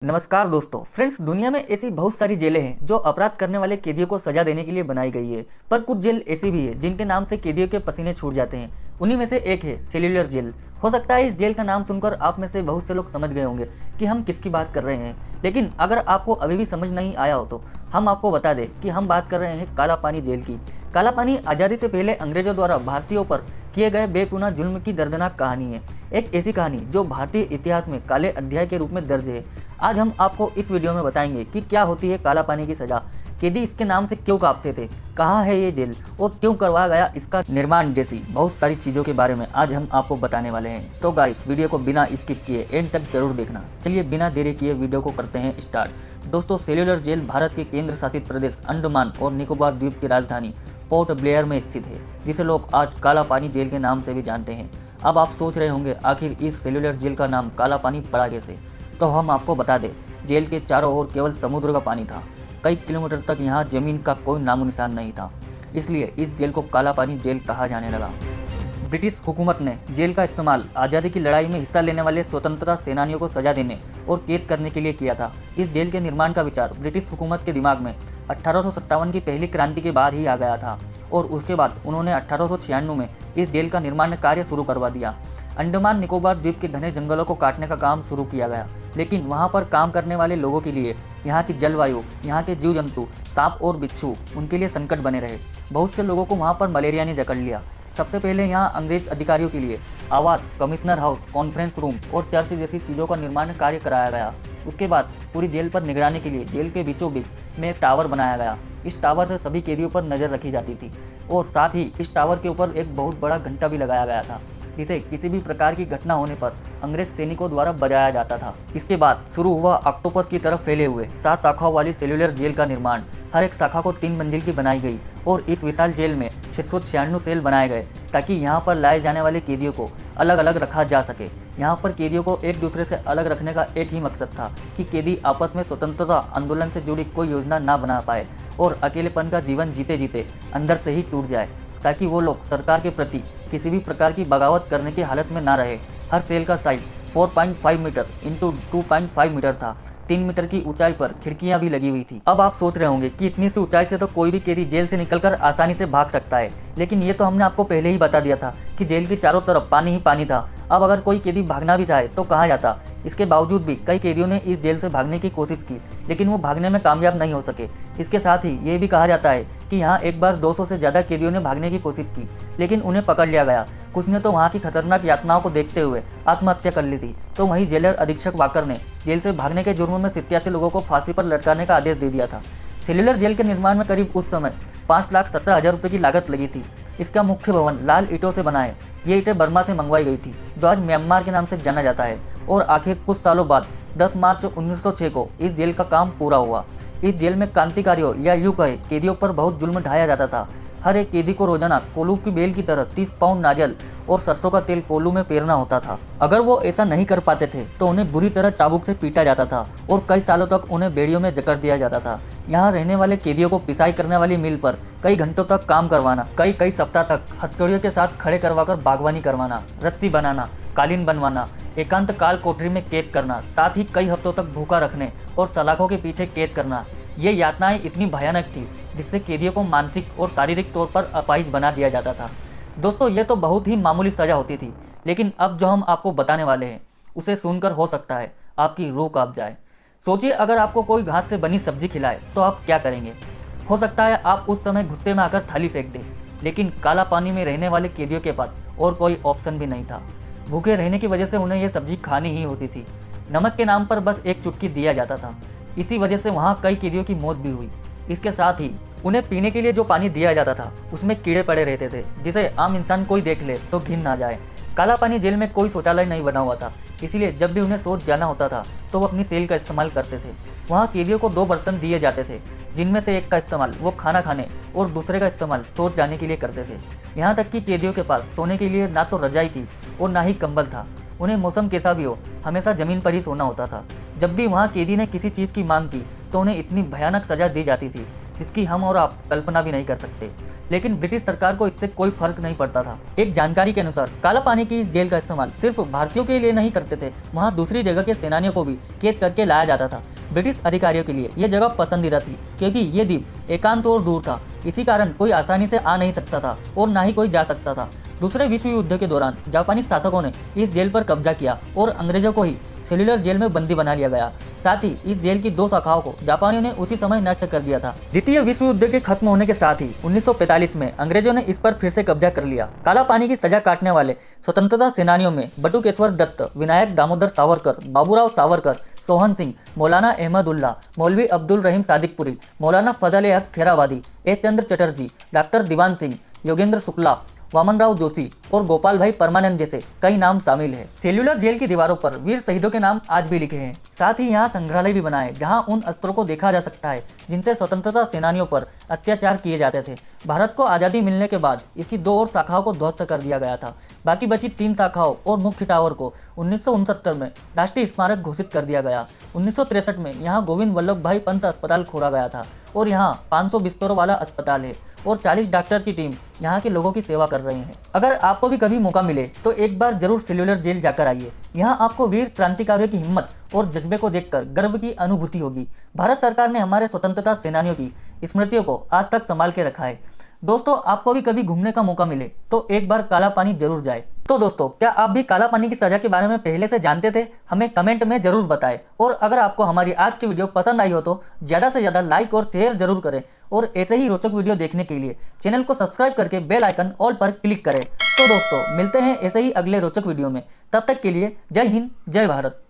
नमस्कार दोस्तों। फ्रेंड्स, दुनिया में ऐसी बहुत सारी जेलें हैं जो अपराध करने वाले कैदियों को सजा देने के लिए बनाई गई है। पर कुछ जेल ऐसी भी है जिनके नाम से कैदियों के पसीने छूट जाते हैं। उन्हीं में से एक है सेल्यूलर जेल। हो सकता है इस जेल का नाम सुनकर आप में से बहुत से लोग समझ गए होंगे कि हम किसकी बात कर रहे हैं, लेकिन अगर आपको अभी भी समझ नहीं आया हो तो हम आपको बता दें कि हम बात कर रहे हैं काला पानी जेल की। काला पानी आज़ादी से पहले अंग्रेजों द्वारा भारतीयों पर किए गए बेगुनाह जुल्म की दर्दनाक कहानी है। एक ऐसी कहानी जो भारतीय इतिहास में काले अध्याय के रूप में दर्ज है। आज हम आपको इस वीडियो में बताएंगे कि क्या होती है काला पानी की सज़ा, कैदी इसके नाम से क्यों कांपते थे, कहाँ है ये जेल और क्यों करवाया गया इसका निर्माण, जैसी बहुत सारी चीज़ों के बारे में आज हम आपको बताने वाले हैं। तो गाइस, वीडियो को बिना स्किप किए एंड तक जरूर देखना। चलिए बिना देरी किए वीडियो को करते हैं स्टार्ट। दोस्तों, सेल्यूलर जेल भारत के केंद्र शासित प्रदेश अंडमान और निकोबार द्वीप की राजधानी पोर्ट ब्लेयर में स्थित है, जिसे लोग आज काला पानी जेल के नाम से भी जानते हैं। अब आप सोच रहे होंगे आखिर इस सेल्यूलर जेल का नाम काला पानी पड़ा कैसे, तो हम आपको बता दें, जेल के चारों ओर केवल समुद्र का पानी था। कई किलोमीटर तक यहाँ जमीन का कोई नामो निशान नहीं था, इसलिए इस जेल को काला पानी जेल कहा जाने लगा। ब्रिटिश हुकूमत ने जेल का इस्तेमाल आज़ादी की लड़ाई में हिस्सा लेने वाले स्वतंत्रता सेनानियों को सजा देने और कैद करने के लिए किया था। इस जेल के निर्माण का विचार ब्रिटिश हुकूमत के दिमाग में 1857 की पहली क्रांति के बाद ही आ गया था और उसके बाद उन्होंने 1896 में इस जेल का निर्माण कार्य शुरू करवा दिया। अंडमान निकोबार द्वीप के घने जंगलों को काटने का काम शुरू किया गया, लेकिन वहाँ पर काम करने वाले लोगों के लिए यहाँ की जलवायु, यहाँ के जीव जंतु, सांप और बिच्छू उनके लिए संकट बने रहे। बहुत से लोगों को वहाँ पर मलेरिया ने जकड़ लिया। सबसे पहले यहाँ अंग्रेज अधिकारियों के लिए आवास, कमिश्नर हाउस, कॉन्फ्रेंस रूम और चर्च जैसी चीज़ों का निर्माण कार्य कराया गया। उसके बाद पूरी जेल पर निगरानी के लिए जेल के बीचों बीच में एक टावर बनाया गया। इस टावर से सभी कैदियों पर नज़र रखी जाती थी और साथ ही इस टावर के ऊपर एक बहुत बड़ा घंटा भी लगाया गया था, जिसे किसी भी प्रकार की घटना होने पर अंग्रेज सैनिकों द्वारा बजाया जाता था। इसके बाद शुरू हुआ ऑक्टोपस की तरफ फैले हुए 7 शाखाओं वाली सेल्यूलर जेल का निर्माण। हर एक शाखा को 3 मंजिल की बनाई गई और इस विशाल जेल में 696 सेल बनाए गए ताकि यहाँ पर लाए जाने वाले कैदियों को अलग अलग रखा जा सके। यहाँ पर कैदियों को एक दूसरे से अलग रखने का एक ही मकसद था कि कैदी आपस में स्वतंत्रता आंदोलन से जुड़ी कोई योजना ना बना पाए और अकेलेपन का जीवन जीते जीते अंदर से ही टूट जाए, ताकि वो लोग सरकार के प्रति किसी भी प्रकार की बगावत करने की हालत में ना रहे। हर सेल का साइज 4.5 मीटर इंटू 2.5 मीटर था। 3 मीटर की ऊंचाई पर खिड़कियां भी लगी हुई थी। अब आप सोच रहे होंगे कि इतनी सी ऊंचाई से तो कोई भी कैदी जेल से निकलकर आसानी से भाग सकता है, लेकिन ये तो हमने आपको पहले ही बता दिया था कि जेल के चारों तरफ पानी ही पानी था। अब अगर कोई कैदी भागना भी चाहे तो कहाँ जाता। इसके बावजूद भी कई कैदियों ने इस जेल से भागने की कोशिश की, लेकिन वो भागने में कामयाब नहीं हो सके। इसके साथ ही ये भी कहा जाता है कि यहाँ एक बार 200 से ज़्यादा कैदियों ने भागने की कोशिश की, लेकिन उन्हें पकड़ लिया गया। कुछ ने तो वहाँ की खतरनाक यातनाओं को देखते हुए आत्महत्या कर ली थी, तो वहीं जेलर अधीक्षक वाकर ने जेल से भागने के जुर्म में 87 लोगों को फांसी पर लटकाने का आदेश दे दिया था। सेल्यूलर जेल के निर्माण में करीब उस समय 5,17,000 रुपये की लागत लगी थी। इसका मुख्य भवन लाल ईंटों से बना है। ये ईंटें बर्मा से मंगवाई गई थी, जो आज म्यांमार के नाम से जाना जाता है। और आखिर कुछ सालों बाद 10 मार्च 1906 को इस जेल का काम पूरा हुआ। इस जेल में क्रांतिकारियों या यूं कहे कैदियों पर बहुत जुल्म ढाया जाता था। हर एक कैदी को रोजाना कोल्हू की बेल की तरह 30 पाउंड नारियल और सरसों का तेल कोल्हू में पेरना होता था। अगर वो ऐसा नहीं कर पाते थे तो उन्हें बुरी तरह चाबुक से पीटा जाता था और कई सालों तक उन्हें बेड़ियों में जकड़ दिया जाता था। यहाँ रहने वाले कैदियों को पिसाई करने वाली मिल पर कई घंटों तक काम करवाना, कई सप्ताह तक हथकड़ियों के साथ खड़े करवाकर बागवानी करवाना, रस्सी बनाना, कालीन बनवाना, एकांत काल कोठरी में कैद करना, साथ ही कई हफ्तों तक भूखा रखने और सलाखों के पीछे कैद करना। ये यातनाएं इतनी भयानक थी जिससे कैदियों को मानसिक और शारीरिक तौर पर अपाहिज बना दिया जाता था। दोस्तों, ये तो बहुत ही मामूली सज़ा होती थी, लेकिन अब जो हम आपको बताने वाले हैं उसे सुनकर हो सकता है आपकी रूह कांप जाए। सोचिए, अगर आपको कोई घास से बनी सब्जी खिलाए तो आप क्या करेंगे। हो सकता है आप उस समय गुस्से में आकर थाली फेंक दें, लेकिन काला पानी में रहने वाले कैदियों के पास और कोई ऑप्शन भी नहीं था। भूखे रहने की वजह से उन्हें यह सब्जी खानी ही होती थी। नमक के नाम पर बस एक चुटकी दिया जाता था। इसी वजह से वहाँ कई कैदियों की मौत भी हुई। इसके साथ ही उन्हें पीने के लिए जो पानी दिया जाता था उसमें कीड़े पड़े रहते थे, जिसे आम इंसान कोई देख ले तो घिन ना जाए। काला पानी जेल में कोई शौचालय नहीं बना हुआ था, इसीलिए जब भी उन्हें शौच जाना होता था तो वो अपनी सेल का इस्तेमाल करते थे। वहाँ कैदियों को 2 बर्तन दिए जाते थे, जिनमें से एक का इस्तेमाल वो खाना खाने और दूसरे का इस्तेमाल शौच जाने के लिए करते थे। यहाँ तक कि कैदियों के पास सोने के लिए ना तो रजाई थी और ना ही कंबल था। उन्हें मौसम कैसा भी हो, हमेशा ज़मीन पर ही सोना होता था। जब भी वहाँ कैदी ने किसी चीज़ की मांग की तो उन्हें इतनी भयानक सज़ा दी जाती थी जिसकी हम और आप कल्पना भी नहीं कर सकते। लेकिन ब्रिटिश सरकार को इससे कोई फर्क नहीं पड़ता था। एक जानकारी के अनुसार काला पानी की इस जेल का इस्तेमाल सिर्फ भारतीयों के लिए नहीं करते थे, वहाँ दूसरी जगह के सेनानियों को भी कैद करके लाया जाता था। ब्रिटिश अधिकारियों के लिए यह जगह पसंदीदा थी क्योंकि ये द्वीप एकांत और दूर था, इसी कारण कोई आसानी से आ नहीं सकता था और ना ही कोई जा सकता था। दूसरे विश्व युद्ध के दौरान जापानी शासकों ने इस जेल पर कब्जा किया और अंग्रेजों को ही सेल्युलर जेल में बंदी बना लिया गया। साथ ही इस जेल की 2 शाखाओं को जापानियों ने उसी समय नष्ट कर दिया था। द्वितीय विश्व युद्ध के खत्म होने के साथ ही 1945 में अंग्रेजों ने इस पर फिर से कब्जा कर लिया। काला पानी की सजा काटने वाले स्वतंत्रता सेनानियों में बटुकेश्वर दत्त, विनायक दामोदर सावरकर, बाबूराव सावरकर, सोहन सिंह, मौलाना अहमदुल्ला, मौलवी अब्दुल रहीम सादिकपुरी, मौलाना फजल हक खेराबादी, एस चंद्र चटर्जी, डॉक्टर दीवान सिंह, योगेंद्र शुक्ला, वामनराव जोशी और गोपाल भाई परमानंद जैसे कई नाम शामिल है। सेल्युलर जेल की दीवारों पर वीर शहीदों के नाम आज भी लिखे हैं। साथ ही यहाँ संग्रहालय भी बना है जहाँ उन अस्त्रों को देखा जा सकता है जिनसे स्वतंत्रता सेनानियों पर अत्याचार किए जाते थे। भारत को आज़ादी मिलने के बाद इसकी 2 और शाखाओं को ध्वस्त कर दिया गया था। बाकी बची 3 शाखाओं और मुख्य टावर को 1969 में राष्ट्रीय स्मारक घोषित कर दिया गया। 1963 में यहाँ गोविंद वल्लभ भाई पंत अस्पताल खोला गया था और यहाँ 500 बिस्तरों वाला अस्पताल है और 40 डॉक्टर की टीम यहाँ के लोगों की सेवा कर रही है। अगर आपको भी कभी मौका मिले तो एक बार जरूर सेल्युलर जेल जाकर आइए। यहाँ आपको वीर क्रांतिकारियों की हिम्मत और जज्बे को देखकर गर्व की अनुभूति होगी। भारत सरकार ने हमारे स्वतंत्रता सेनानियों की स्मृतियों को आज तक संभाल के रखा है। दोस्तों, आपको भी कभी घूमने का मौका मिले तो एक बार काला पानी जरूर जाए। तो दोस्तों, क्या आप भी काला पानी की सजा के बारे में पहले से जानते थे? हमें कमेंट में जरूर बताएं। और अगर आपको हमारी आज की वीडियो पसंद आई हो तो ज़्यादा से ज़्यादा लाइक और शेयर जरूर करें और ऐसे ही रोचक वीडियो देखने के लिए चैनल को सब्सक्राइब करके बेल आइकन ऑल पर क्लिक करें। तो दोस्तों, मिलते हैं ऐसे ही अगले रोचक वीडियो में। तब तक के लिए जय हिंद, जय भारत।